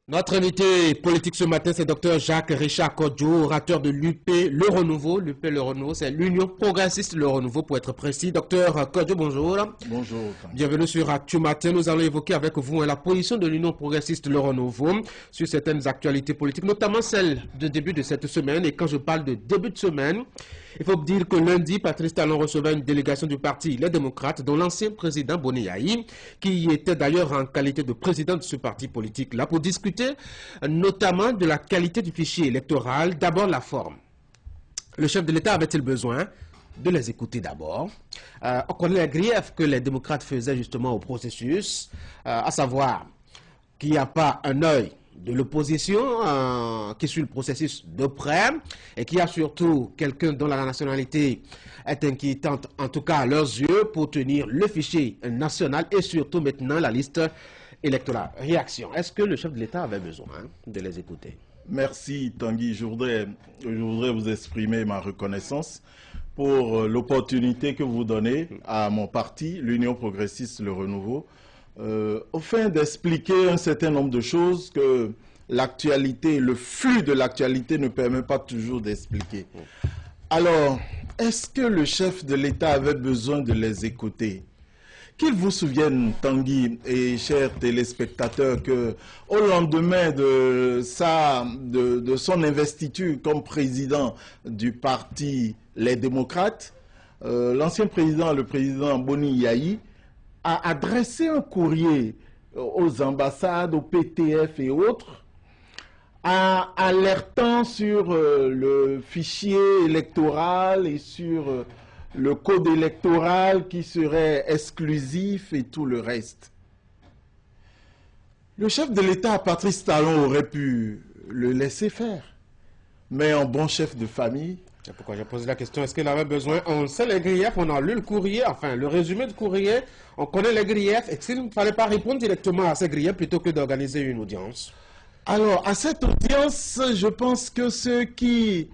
Notre invité politique ce matin, c'est Dr Jacques-Richard Kodjo, orateur de l'UP Le Renouveau. L'UP Le Renouveau, c'est l'Union Progressiste Le Renouveau, pour être précis. Dr Kodjo, bonjour. Bonjour. Bienvenue sur Actu Matin. Nous allons évoquer avec vous la position de l'Union Progressiste Le Renouveau sur certaines actualités politiques, notamment celle de début de cette semaine. Et quand je parle de début de semaine, il faut dire que lundi, Patrice Talon recevait une délégation du parti Les Démocrates, dont l'ancien président Boni Yayi, qui était d'ailleurs en qualité de président de ce parti politique-là, pour discuter notamment de la qualité du fichier électoral, d'abord la forme. Le chef de l'État avait-il besoin de les écouter d'abord? On connaît les griefs que les démocrates faisaient justement au processus, à savoir qu'il n'y a pas un œil de l'opposition qui suit le processus de près et qu'il y a surtout quelqu'un dont la nationalité est inquiétante, en tout cas à leurs yeux, pour tenir le fichier national et surtout maintenant la liste électorale. Réaction. Est-ce que le chef de l'État avait besoin de les écouter? Merci Tanguy. Je voudrais vous exprimer ma reconnaissance pour l'opportunité que vous donnez à mon parti, l'Union Progressiste Le Renouveau, au fin d'expliquer un certain nombre de choses que l'actualité, le flux de l'actualité ne permet pas toujours d'expliquer. Alors, est-ce que le chef de l'État avait besoin de les écouter? Qu'il vous souvienne, Tanguy et chers téléspectateurs, que au lendemain de son investiture comme président du parti Les Démocrates, l'ancien président, le président Boni Yayi, a adressé un courrier aux ambassades, au PTF et autres, alertant sur le fichier électoral et sur le code électoral qui serait exclusif et tout le reste. Le chef de l'État, Patrice Talon, aurait pu le laisser faire. Mais en bon chef de famille... C'est pourquoi j'ai posé la question, est-ce qu'il avait besoin? On sait les griefs, on a lu le courrier, enfin le résumé du courrier, on connaît les griefs. Est-ce qu'il ne fallait pas répondre directement à ces griefs plutôt que d'organiser une audience? Alors, à cette audience, je pense que ceux qui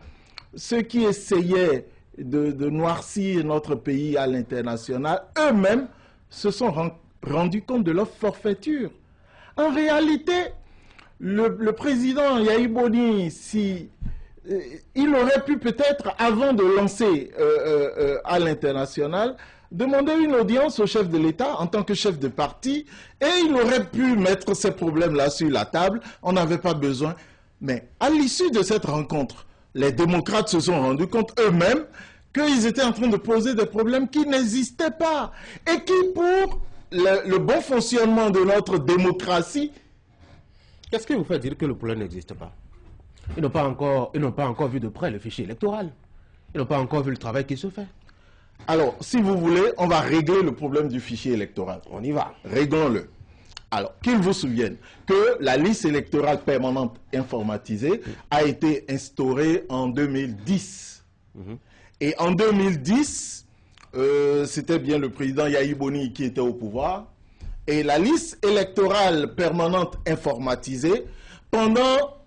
essayaient de noircir notre pays à l'international, eux-mêmes se sont rendus compte de leur forfaiture. En réalité, le président Yayi Boni, il aurait pu peut-être, avant de lancer à l'international, demander une audience au chef de l'État en tant que chef de parti, et il aurait pu mettre ces problèmes-là sur la table. On n'avait pas besoin. Mais à l'issue de cette rencontre, les démocrates se sont rendus compte eux-mêmes qu'ils étaient en train de poser des problèmes qui n'existaient pas et qui, pour le bon fonctionnement de notre démocratie... Qu'est-ce qui vous fait dire que le problème n'existe pas? Ils n'ont pas encore vu de près le fichier électoral. Ils n'ont pas encore vu le travail qui se fait. Alors, si vous voulez, on va régler le problème du fichier électoral. On y va. Réglons-le. Alors, qu'ils vous souviennent que la liste électorale permanente informatisée a été instaurée en 2010. Et en 2010, c'était bien le président Yayi Boni qui était au pouvoir. Et la liste électorale permanente informatisée, pendant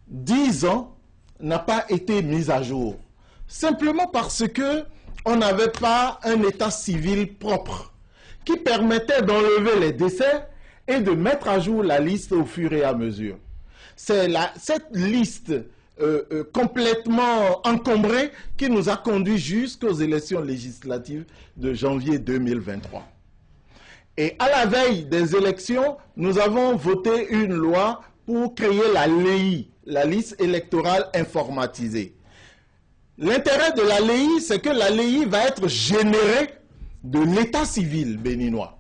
10 ans, n'a pas été mise à jour. Simplement parce que on n'avait pas un état civil propre qui permettait d'enlever les décès et de mettre à jour la liste au fur et à mesure. C'est cette liste complètement encombrée qui nous a conduit jusqu'aux élections législatives de janvier 2023. Et à la veille des élections, nous avons voté une loi pour créer la LEI, la liste électorale informatisée. L'intérêt de la LEI, c'est que la LEI va être générée de l'état civil béninois.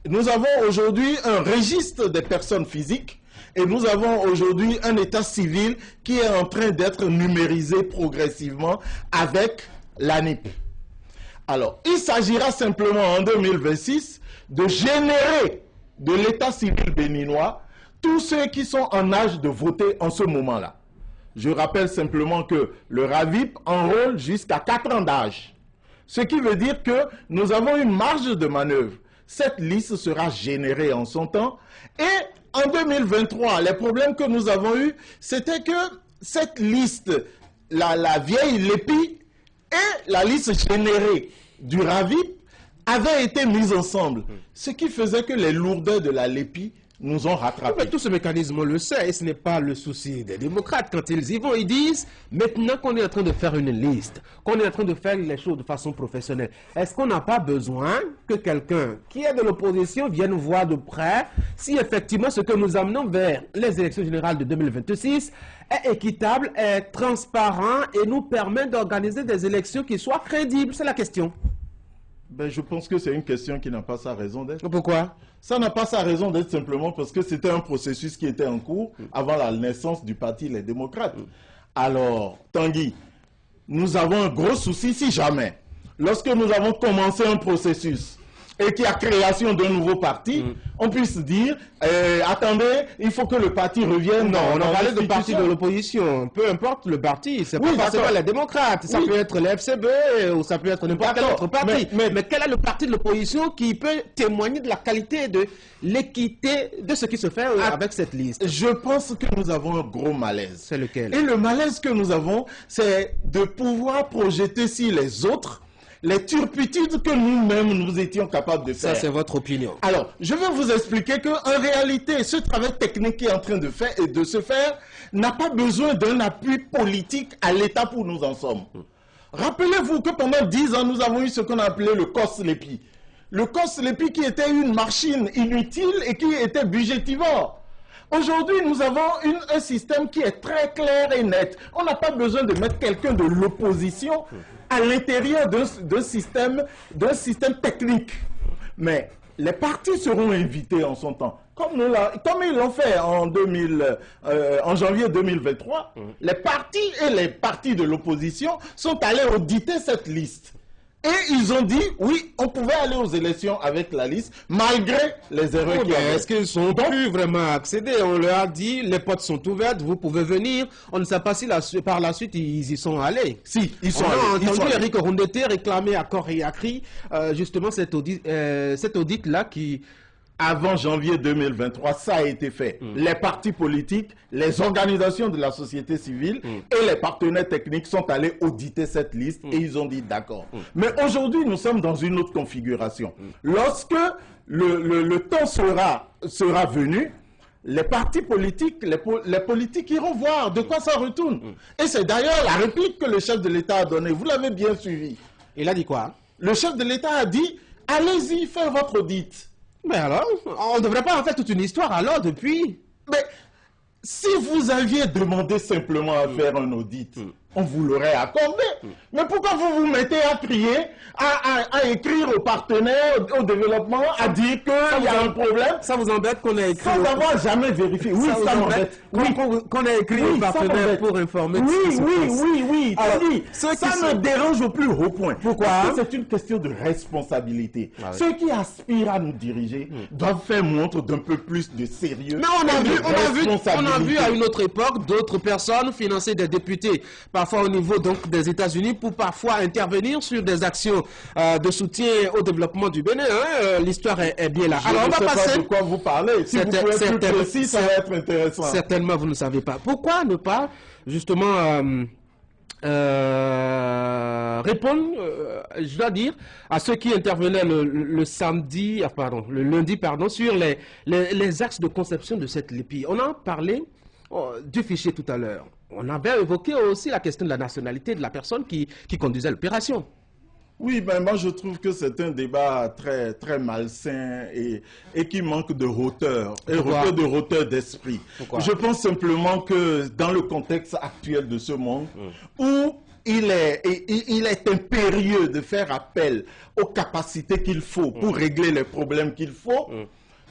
Nous avons aujourd'hui un registre des personnes physiques et nous avons aujourd'hui un état civil qui est en train d'être numérisé progressivement avec l'ANIP. Alors, il s'agira simplement en 2026 de générer de l'état civil béninois tous ceux qui sont en âge de voter en ce moment-là. Je rappelle simplement que le RAVIP enrôle jusqu'à 4 ans d'âge. Ce qui veut dire que nous avons une marge de manœuvre. Cette liste sera générée en son temps. Et en 2023, les problèmes que nous avons eus, c'était que cette liste, la vieille LEPI et la liste générée du RAVIP avaient été mises ensemble. Ce qui faisait que les lourdeurs de la LEPI nous ont rattrapés. Mais tout ce mécanisme, on le sait, et ce n'est pas le souci des démocrates. Quand ils y vont, ils disent, maintenant qu'on est en train de faire une liste, qu'on est en train de faire les choses de façon professionnelle, est-ce qu'on n'a pas besoin que quelqu'un qui est de l'opposition vienne voir de près si effectivement ce que nous amenons vers les élections générales de 2026 est équitable, est transparent et nous permet d'organiser des élections qui soient crédibles? C'est la question. Ben, je pense que c'est une question qui n'a pas sa raison d'être. Pourquoi? Ça n'a pas sa raison d'être simplement parce que c'était un processus qui était en cours avant la naissance du parti Les Démocrates. Alors, Tanguy, nous avons un gros souci si jamais, lorsque nous avons commencé un processus et qu'il y a création d'un nouveau parti, on puisse dire, attendez, il faut que le parti revienne. Non, on a parlé de parti de l'opposition. Peu importe le parti, c'est pas forcément les démocrates. Ça peut être les FCB ou ça peut être n'importe quel autre parti. Mais quel est le parti de l'opposition qui peut témoigner de la qualité, de l'équité de ce qui se fait avec cette liste? Je pense que nous avons un gros malaise. C'est lequel? Et le malaise que nous avons, c'est de pouvoir projeter sur les autres les turpitudes que nous-mêmes nous étions capables de faire. Ça, c'est votre opinion. Alors, je vais vous expliquer qu'en réalité, ce travail technique qui est en train de se faire n'a pas besoin d'un appui politique à l'État pour nous en sommes. Rappelez-vous que pendant 10 ans, nous avons eu ce qu'on a appelé le COS-LEPI. Le COS-LEPI qui était une machine inutile et qui était budgétivore. Aujourd'hui, nous avons un système qui est très clair et net. On n'a pas besoin de mettre quelqu'un de l'opposition à l'intérieur d'un système technique. Mais les partis seront invités en son temps. Comme ils l'ont fait en janvier 2023, les partis et les partis de l'opposition sont allés auditer cette liste. Et ils ont dit, oui, on pouvait aller aux élections avec la liste, malgré les erreurs qu'il y avait. Est-ce qu'ils sont plus vraiment accédés? On leur a dit, les portes sont ouvertes, vous pouvez venir. On ne sait pas si par la suite, ils y sont allés. Si, ils sont allés. On a entendu Eric Rondeté réclamer à corps et à cri, justement, cet audit-là qui... Avant janvier 2023, ça a été fait. Les partis politiques, les organisations de la société civile et les partenaires techniques sont allés auditer cette liste et ils ont dit d'accord. Mais aujourd'hui, nous sommes dans une autre configuration. Lorsque le temps sera venu, les partis politiques, les politiques iront voir de quoi ça retourne. Et c'est d'ailleurs la réplique que le chef de l'État a donnée. Vous l'avez bien suivi. Il a dit quoi? Le chef de l'État a dit, allez-y, faites votre audit. Mais alors, on ne devrait pas en faire toute une histoire alors depuis? Mais si vous aviez demandé simplement à faire un audit, on vous l'aurait accordé. Mais pourquoi vous vous mettez à crier, à écrire aux partenaires, au développement, à dire qu'il y a un problème? Ça vous embête qu'on ait écrit... Sans avoir jamais vérifié. Oui, ça m'embête. Oui, qu'on ait écrit aux partenaires pour informer de ce qui se passe. Oui. Alors, ça me dérange au plus haut point. Pourquoi? Parce que c'est une question de responsabilité. Ceux qui aspirent à nous diriger doivent faire montre d'un peu plus de sérieux. Mais on a vu à une autre époque d'autres personnes financer des députés, parfois au niveau donc des États-Unis, pour parfois intervenir sur des actions de soutien au développement du Bénin. L'histoire est bien là. Alors on va passer. Pas de quoi vous parlez. Si vous pouvez être plus précis, ça va être intéressant. Certainement, vous ne savez pas. Pourquoi ne pas justement répondre, je dois dire, à ceux qui intervenaient le lundi, sur les axes de conception de cette LEPI. On a parlé du fichier tout à l'heure. On avait évoqué aussi la question de la nationalité de la personne qui conduisait l'opération. Oui, ben moi je trouve que c'est un débat très, très malsain et qui manque de hauteur, de hauteur d'esprit. Je pense simplement que dans le contexte actuel de ce monde, où il est impérieux de faire appel aux capacités qu'il faut pour régler les problèmes qu'il faut,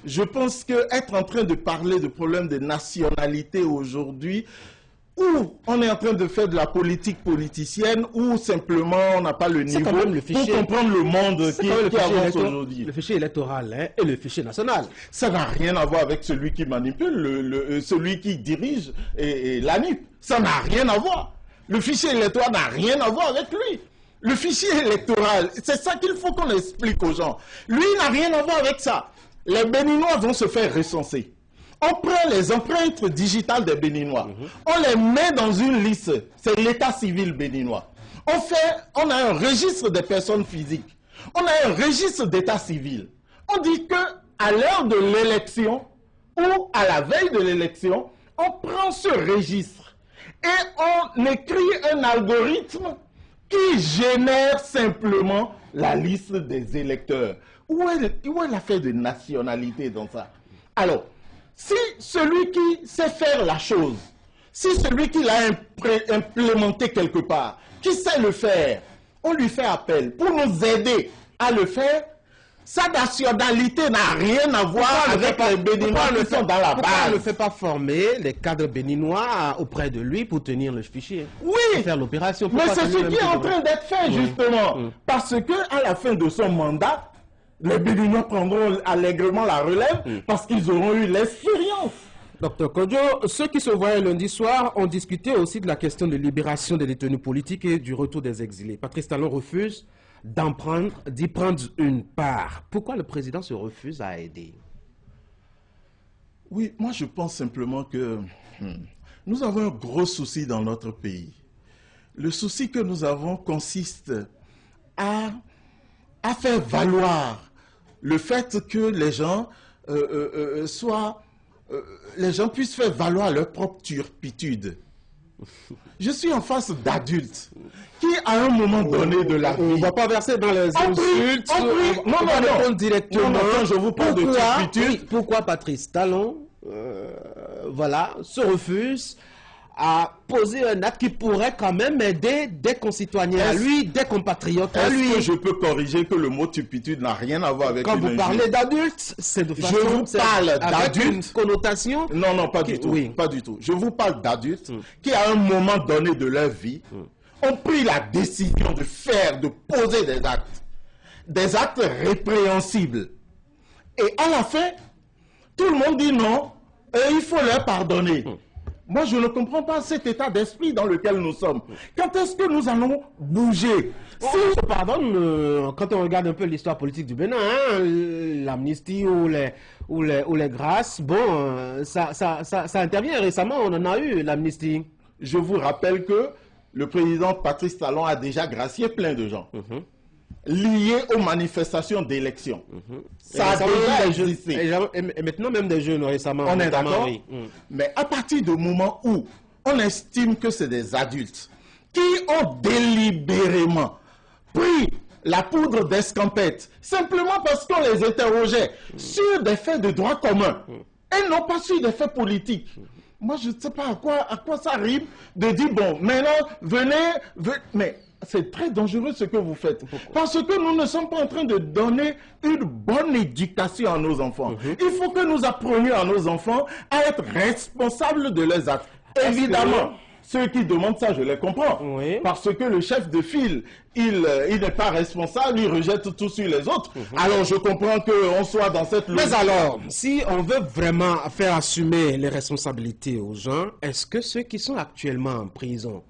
je pense qu'être en train de parler de problèmes de nationalité aujourd'hui, ou on est en train de faire de la politique politicienne, ou simplement on n'a pas le niveau pour comprendre le monde qui avance aujourd'hui. Le fichier électoral et le fichier national. Ça n'a rien à voir avec celui qui manipule, celui qui dirige et l'ANIP. Ça n'a rien à voir. Le fichier électoral n'a rien à voir avec lui. Le fichier électoral, c'est ça qu'il faut qu'on explique aux gens. Lui n'a rien à voir avec ça. Les Béninois vont se faire recenser. On prend les empreintes digitales des Béninois. On les met dans une liste. C'est l'état civil béninois. On a un registre des personnes physiques. On a un registre d'état civil. On dit que à l'heure de l'élection, où, à la veille de l'élection, on prend ce registre et on écrit un algorithme qui génère simplement la liste des électeurs. Où est l'affaire de nationalité dans ça? Alors, si celui qui sait faire la chose, si celui qui l'a implémenté quelque part, qui sait le faire, on lui fait appel pour nous aider à le faire, sa nationalité n'a rien à voir avec les Béninois qui sont dans la base. Pourquoi on ne fait pas former les cadres béninois auprès de lui pour tenir le fichier? Oui, faire l'opération. Mais c'est ce qui est en train d'être fait, justement. Parce que à la fin de son mandat, les Béninois prendront allègrement la relève parce qu'ils auront eu l'expérience. Docteur Kodjo, ceux qui se voyaient lundi soir ont discuté aussi de la question de libération des détenus politiques et du retour des exilés. Patrice Talon refuse d'y prendre une part. Pourquoi le président se refuse à aider? Oui, moi je pense simplement que nous avons un gros souci dans notre pays. Le souci que nous avons consiste à faire valoir le fait que les gens les gens puissent faire valoir leur propre turpitude. Je suis en face d'adultes qui, à un moment donné de la vie... On ne va pas verser dans les insultes. Non, directement. Non, je vous parle de turpitude. Oui, pourquoi Patrice Talon se refuse à poser un acte qui pourrait quand même aider des concitoyens à lui, des compatriotes à lui? Est-ce que je peux corriger que le mot turpitude n'a rien à voir avec quand vous parlez d'adultes, c'est de façon... Je vous parle d'adultes. Connotation? Non, pas du tout. Oui. Pas du tout. Je vous parle d'adultes qui, à un moment donné de leur vie, ont pris la décision de poser des actes répréhensibles. Et à la fin, tout le monde dit non, et il faut leur pardonner. Moi, je ne comprends pas cet état d'esprit dans lequel nous sommes. Quand est-ce que nous allons bouger? Pardon, quand on regarde un peu l'histoire politique du Bénin, l'amnistie ou les grâces, bon, ça intervient récemment, on en a eu l'amnistie. Je vous rappelle que le président Patrice Talon a déjà gracié plein de gens liés aux manifestations d'élection. Ça a déjà existé. Et maintenant même des jeunes récemment. On est d'accord? Oui. Mais à partir du moment où on estime que c'est des adultes qui ont délibérément pris la poudre d'escampette simplement parce qu'on les interrogeait sur des faits de droit commun et non pas sur des faits politiques. Moi, je ne sais pas à quoi ça rime de dire, bon, maintenant, venez, mais c'est très dangereux ce que vous faites. Parce que nous ne sommes pas en train de donner une bonne éducation à nos enfants. Il faut que nous apprenions à nos enfants à être responsables de leurs actes. Évidemment, ceux qui demandent ça, je les comprends. Oui. Parce que le chef de file, il n'est pas responsable, il rejette tout sur les autres. Alors je comprends qu'on soit dans cette logique. Mais alors, si on veut vraiment faire assumer les responsabilités aux gens, est-ce que ceux qui sont actuellement en prison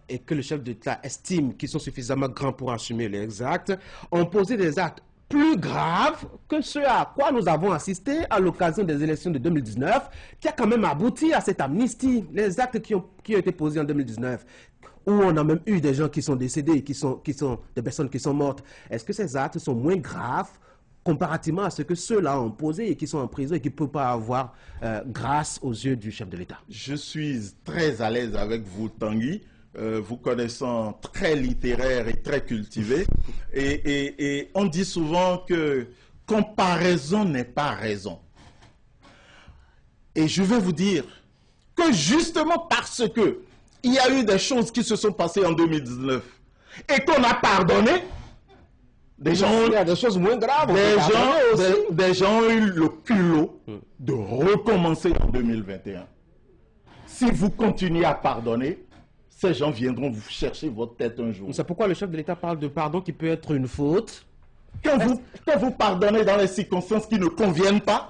et que le chef d'État estime qu'ils sont suffisamment grands pour assumer les actes, ont posé des actes plus graves que ceux à quoi nous avons assisté à l'occasion des élections de 2019, qui a quand même abouti à cette amnistie, les actes qui ont été posés en 2019, où on a même eu des gens qui sont décédés, qui sont des personnes qui sont mortes. Est-ce que ces actes sont moins graves comparativement à ce que ceux-là ont posé et qui sont en prison et qui ne peuvent pas avoir grâce aux yeux du chef de l'État? Je suis très à l'aise avec vous, Tanguy. Vous connaissant très littéraire et très cultivé, et on dit souvent que comparaison n'est pas raison. Et je vais vous dire que justement parce que il y a eu des choses qui se sont passées en 2019 et qu'on a pardonné, il y a des choses moins graves. Des gens ont eu le culot de recommencer en 2021. Si vous continuez à pardonner, ces gens viendront vous chercher votre tête un jour. C'est pourquoi le chef de l'État parle de pardon qui peut être une faute. Quand vous pardonnez dans les circonstances qui ne conviennent pas,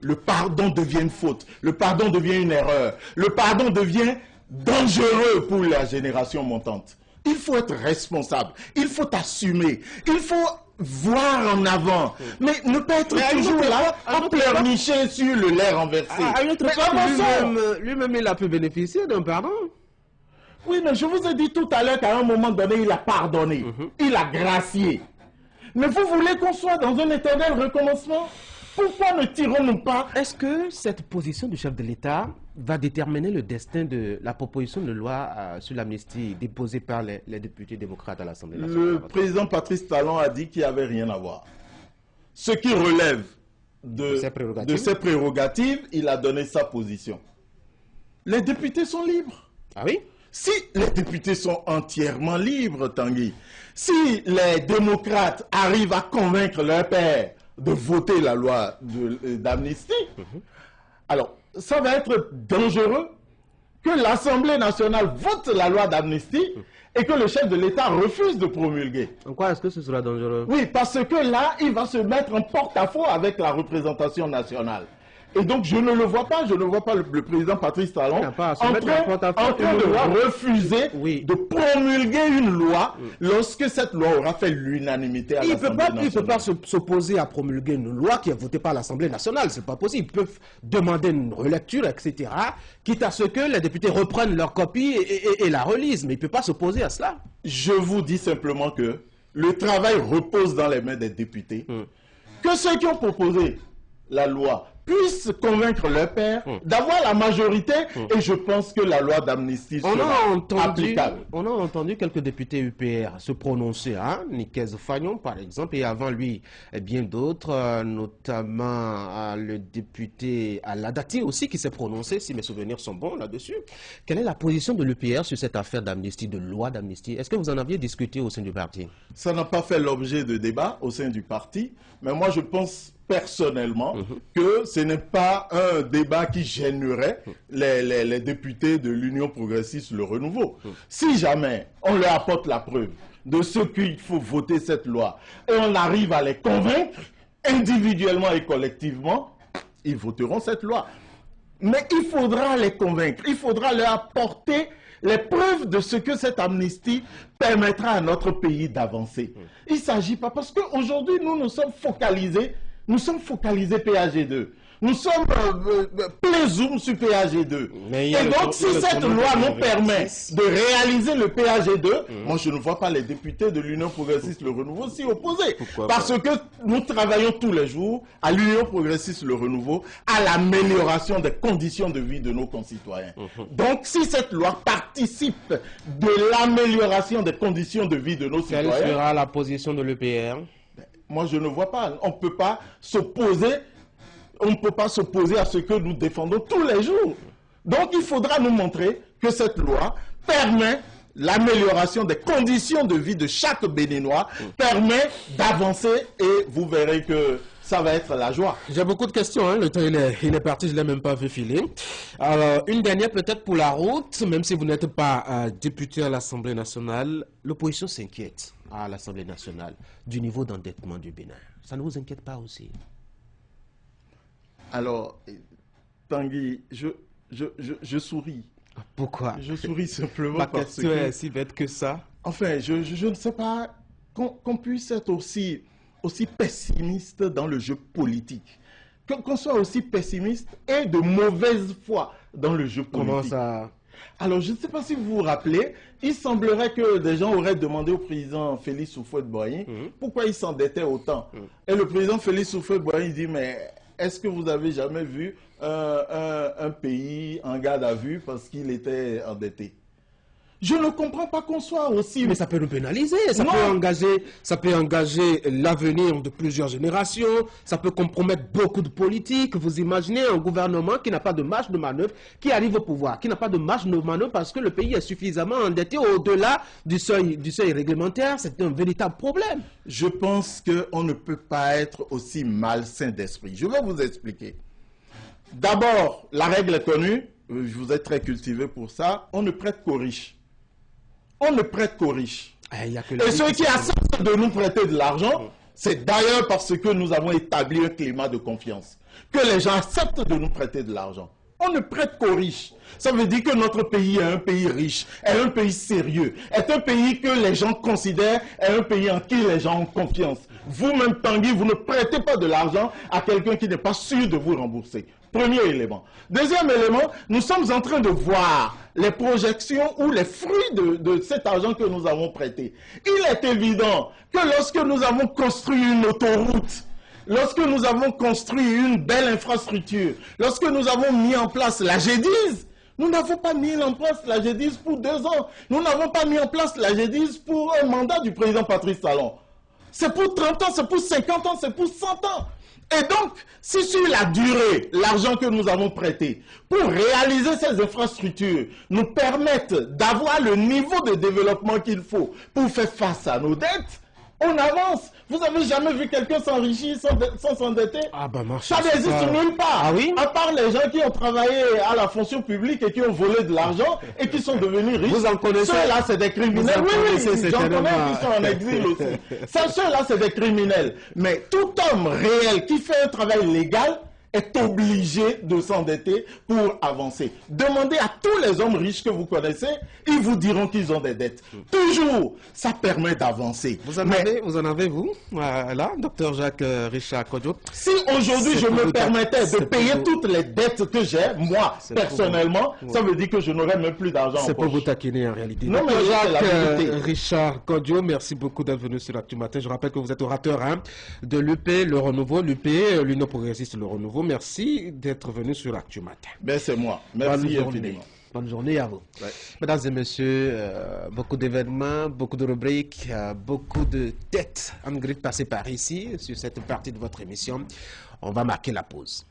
le pardon devient une faute. Le pardon devient une erreur. Le pardon devient dangereux pour la génération montante. Il faut être responsable. Il faut assumer. Il faut voir en avant. Mais ne pas être toujours là à pleurnicher sur le lait renversé. À une autre époque, lui-même, il a pu bénéficier d'un pardon. Oui, mais je vous ai dit tout à l'heure qu'à un moment donné, il a pardonné. Il a gracié. Mais vous voulez qu'on soit dans un éternel recommencement? Pourquoi ne tirons-nous pas? Est-ce que cette position du chef de l'État va déterminer le destin de la proposition de loi sur l'amnistie déposée par les députés démocrates à l'Assemblée nationale? Le président Patrice Talon a dit qu'il n'y avait rien à voir. Ce qui relève de ses prérogatives, il a donné sa position. Les députés sont libres. Ah oui? Si les députés sont entièrement libres, Tanguy, si les démocrates arrivent à convaincre leur père de voter la loi d'amnistie, alors ça va être dangereux que l'Assemblée nationale vote la loi d'amnistie et que le chef de l'État refuse de promulguer. En quoi est-ce que ce sera dangereux? Oui, parce que là, il va se mettre en porte-à-faux avec la représentation nationale. Et donc, je ne le vois pas, le président Patrice Talon en train de refuser de promulguer une loi lorsque cette loi aura fait l'unanimité à l'Assemblée nationale. Il ne peut pas s'opposer à promulguer une loi qui est votée par l'Assemblée nationale, c'est pas possible. Ils peuvent demander une relecture, etc., quitte à ce que les députés reprennent leur copie et la relisent, mais il ne peut pas s'opposer à cela. Je vous dis simplement que le travail repose dans les mains des députés, que ceux qui ont proposé la loi puissent convaincre leur père d'avoir la majorité et je pense que la loi d'amnistie sera applicable. On a entendu quelques députés UPR se prononcer, hein? Nikez Fagnon par exemple, et avant lui bien d'autres, notamment le député Aladati aussi qui s'est prononcé, si mes souvenirs sont bons là-dessus. Quelle est la position de l'UPR sur cette affaire d'amnistie, de loi d'amnistie? Est-ce que vous en aviez discuté au sein du parti? Ça n'a pas fait l'objet de débat au sein du parti, mais moi je pense personnellement que ce n'est pas un débat qui gênerait les députés de l'Union progressiste, le renouveau. Si jamais on leur apporte la preuve de ce qu'il faut voter cette loi et on arrive à les convaincre individuellement et collectivement, ils voteront cette loi. Mais il faudra les convaincre, il faudra leur apporter les preuves de ce que cette amnistie permettra à notre pays d'avancer. Il ne s'agit pas, parce qu'aujourd'hui nous sommes focalisés PAG2. Nous sommes plein zoom sur PAG2. Et donc, si cette loi nous permet de réaliser le PAG2, moi je ne vois pas les députés de l'Union progressiste le renouveau s'y opposer. Parce que nous travaillons tous les jours à l'Union progressiste le renouveau à l'amélioration des conditions de vie de nos concitoyens. Donc, si cette loi participe de l'amélioration des conditions de vie de nos citoyens... Quelle sera la position de l'EPR? Moi, je ne vois pas. On ne peut pas s'opposer à ce que nous défendons tous les jours. Donc, il faudra nous montrer que cette loi permet l'amélioration des conditions de vie de chaque Béninois, permet d'avancer et vous verrez que ça va être la joie. J'ai beaucoup de questions, hein. Le temps il est parti, je ne l'ai même pas vu filer. Alors, une dernière peut-être pour la route, même si vous n'êtes pas député à l'Assemblée nationale, l'opposition s'inquiète à l'Assemblée nationale du niveau d'endettement du Bénin. Ça ne vous inquiète pas aussi? Alors, Tanguy, je souris. Pourquoi? Je souris simplement parce que... question est si bête que ça. Enfin, je ne sais pas qu'on puisse être aussi pessimiste dans le jeu politique. Qu'on soit aussi pessimiste et de mauvaise foi dans le jeu politique. Comment ça? Alors, je ne sais pas si vous vous rappelez, il semblerait que des gens auraient demandé au président Félix Houphouët-Boigny pourquoi il s'endettait autant. Et le président Félix Houphouët-Boigny dit, mais est-ce que vous avez jamais vu un pays en garde à vue parce qu'il était endetté? Je ne comprends pas qu'on soit aussi... Mais ça peut nous pénaliser, ça peut engager l'avenir de plusieurs générations, ça peut compromettre beaucoup de politiques. Vous imaginez un gouvernement qui n'a pas de marge de manœuvre, qui arrive au pouvoir, qui n'a pas de marge de manœuvre parce que le pays est suffisamment endetté au-delà du seuil réglementaire. C'est un véritable problème. Je pense qu'on ne peut pas être aussi malsain d'esprit. Je vais vous expliquer. D'abord, la règle est connue, vous êtes très cultivé pour ça, on ne prête qu'aux riches. On ne prête qu'aux riches. Et ceux qui acceptent de nous prêter de l'argent, c'est d'ailleurs parce que nous avons établi un climat de confiance. Que les gens acceptent de nous prêter de l'argent. On ne prête qu'aux riches. Ça veut dire que notre pays est un pays riche, est un pays sérieux, est un pays que les gens considèrent, est un pays en qui les gens ont confiance. Vous-même, Tanguy, vous ne prêtez pas de l'argent à quelqu'un qui n'est pas sûr de vous rembourser. Premier élément. Deuxième élément, nous sommes en train de voir les projections ou les fruits de cet argent que nous avons prêté. Il est évident que lorsque nous avons construit une autoroute lorsque nous avons construit une belle infrastructure, lorsque nous avons mis en place la G10, nous n'avons pas mis en place la G10 pour 2 ans. Nous n'avons pas mis en place la G10 pour un mandat du président Patrice Talon. C'est pour 30 ans, c'est pour 50 ans, c'est pour 100 ans. Et donc, si sur la durée, l'argent que nous avons prêté pour réaliser ces infrastructures nous permettent d'avoir le niveau de développement qu'il faut pour faire face à nos dettes, on avance. Vous avez jamais vu quelqu'un s'enrichir sans s'endetter? Ah ben, ça n'existe nulle part. Ah oui? À part les gens qui ont travaillé à la fonction publique et qui ont volé de l'argent et qui sont devenus riches. Vous en connaissez? Ceux-là, c'est des criminels. Oui, j'en connais qui sont en exil aussi. Ceux-là, c'est des criminels. Mais tout homme réel qui fait un travail légal est obligé de s'endetter pour avancer. Demandez à tous les hommes riches que vous connaissez, ils vous diront qu'ils ont des dettes. Toujours, ça permet d'avancer. Vous en avez, vous, là, docteur Jacques Richard Kodjo? Si aujourd'hui je me permettais de payer toutes les dettes que j'ai, moi, personnellement, ça veut dire que je n'aurais même plus d'argent en poche. C'est pour vous taquiner en réalité. Non, mais Jacques Richard Kodjo, merci beaucoup d'être venu sur Actu Matin. Je rappelle que vous êtes orateur de l'UP, le Renouveau, l'UP, l'Union Progressiste, le Renouveau. Merci d'être venu sur Actu Matin. Ben c'est moi. Merci infiniment. Bonne journée à vous. Ouais. Mesdames et messieurs, beaucoup d'événements, beaucoup de rubriques, beaucoup de têtes en gris passées par ici, sur cette partie de votre émission. On va marquer la pause.